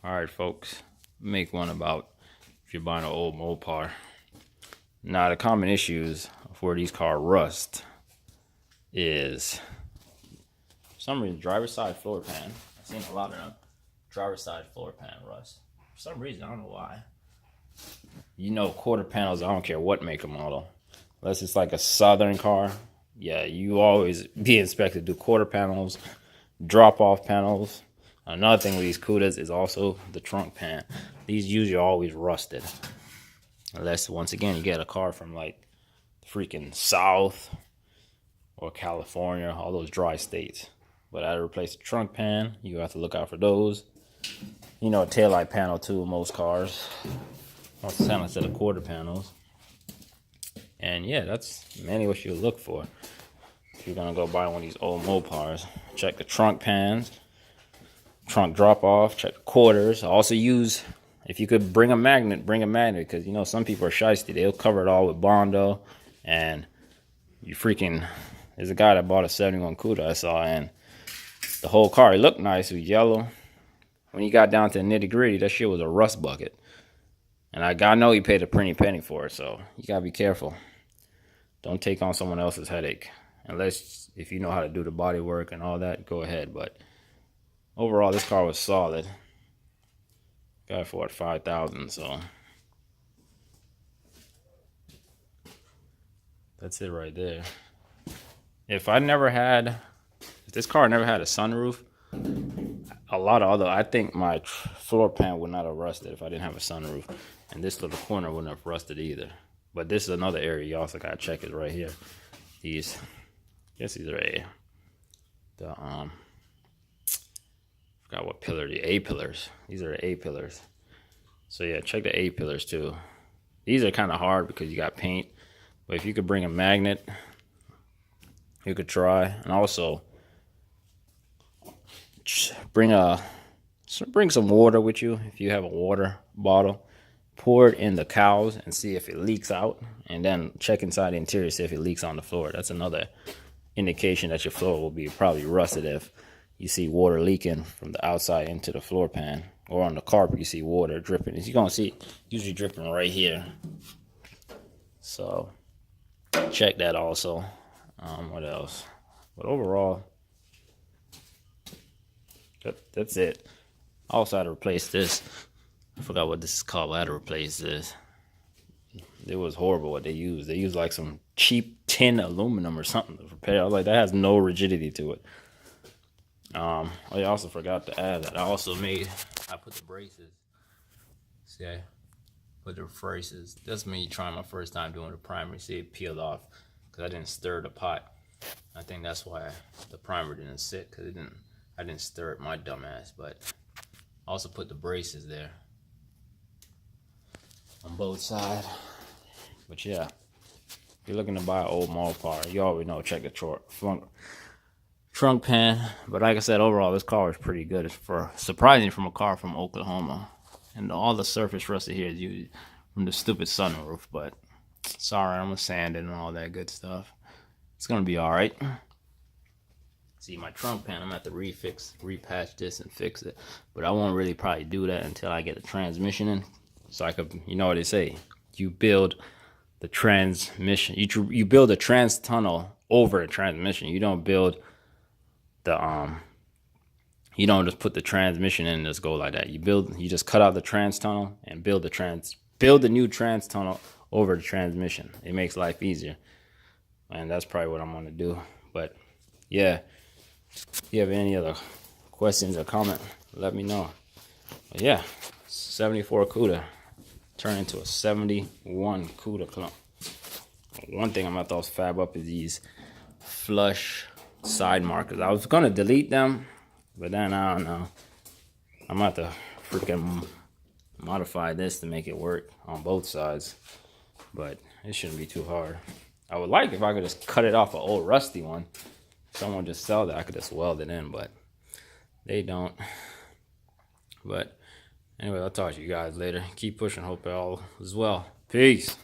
All right, folks, make one about if you're buying an old mopar. Now, the common issues for these cars rust is, for some reason, driver's side floor pan. I've seen a lot of them. Driver's side floor pan rust. For some reason, I don't know why. You know, quarter panels, I don't care what make or model. Unless it's like a Southern car. Yeah, you always be inspected to do quarter panels, drop-off panels. Another thing with these Cudas is also the trunk pan. These usually are always rusted. Unless, once again, you get a car from like freaking South or California, all those dry states. But I replace the trunk pan. You have to look out for those. You know, a taillight panel too, most cars. Most of the time instead of quarter panels. And yeah, that's mainly what you look for. If you're gonna go buy one of these old Mopars, check the trunk pans, trunk drop off, check the quarters. Also use, if you could bring a magnet, because you know some people are shysty. They'll cover it all with Bondo, and you freaking, there's a guy that bought a 71 Cuda I saw, and the whole car, it looked nice, it was yellow. When he got down to the nitty gritty, that shit was a rust bucket. And I know he paid a pretty penny for it, so you gotta be careful. Don't take on someone else's headache. Unless, if you know how to do the body work and all that, go ahead. But overall, this car was solid. Got it for what, $5,000, so that's it right there. If this car never had a sunroof, I think my floor pan would not have rusted if I didn't have a sunroof. And this little corner wouldn't have rusted either. But this is another area you also gotta check is right here. These, I guess these are forgot what pillar, the A pillars. These are the A pillars. So yeah, check the A pillars too. These are kind of hard because you got paint. But if you could bring a magnet, you could try. And also, bring some water with you if you have a water bottle. Pour it in the cowls and see if it leaks out, and then check inside the interior, see if it leaks on the floor. That's another indication that your floor will be probably rusted if you see water leaking from the outside into the floor pan, or on the carpet you see water dripping. You're gonna see it usually dripping right here. So check that also. What else? But overall, that's it. I also had to replace this. I forgot what this is called. I had to replace this. It was horrible what they used. They used like some cheap tin aluminum or something to repair. I was like, that has no rigidity to it. I also forgot to add that I put the braces. See, I put the braces. That's me trying my first time doing the primer. See, it peeled off because I didn't stir the pot. I think that's why the primer didn't sit, because I didn't stir it, my dumb ass. But I also put the braces there on both sides. But yeah, if you're looking to buy an old Mopar, you already know, check the trunk pan. But like I said, overall this car is pretty good. It's surprising from a car from Oklahoma, and all the surface rusted here is usually from the stupid sunroof. But sorry, I'm gonna sand it and all that good stuff. It's gonna be all right. See, my trunk pan, I'm gonna have to repatch this and fix it. But I won't really probably do that until I get the transmission in. So I could, you know what they say, you build the transmission, you build a trans tunnel over a transmission. You don't build the you don't just put the transmission in and just go like that. You just cut out the trans tunnel and build the new trans tunnel over the transmission. It makes life easier. And that's probably what I'm gonna do. But yeah, if you have any other questions or comment, let me know. But yeah, 74 Cuda turned into a 71 Cuda clump. One thing I'm gonna have to fab up is these flush side markers. I was gonna delete them, but then I don't know. I'm gonna have to freaking modify this to make it work on both sides. But it shouldn't be too hard. I would like if I could just cut it off an old rusty one. Someone just sell that, I could just weld it in, but they don't. But anyway, I'll talk to you guys later. Keep pushing. Hope all is well. Peace.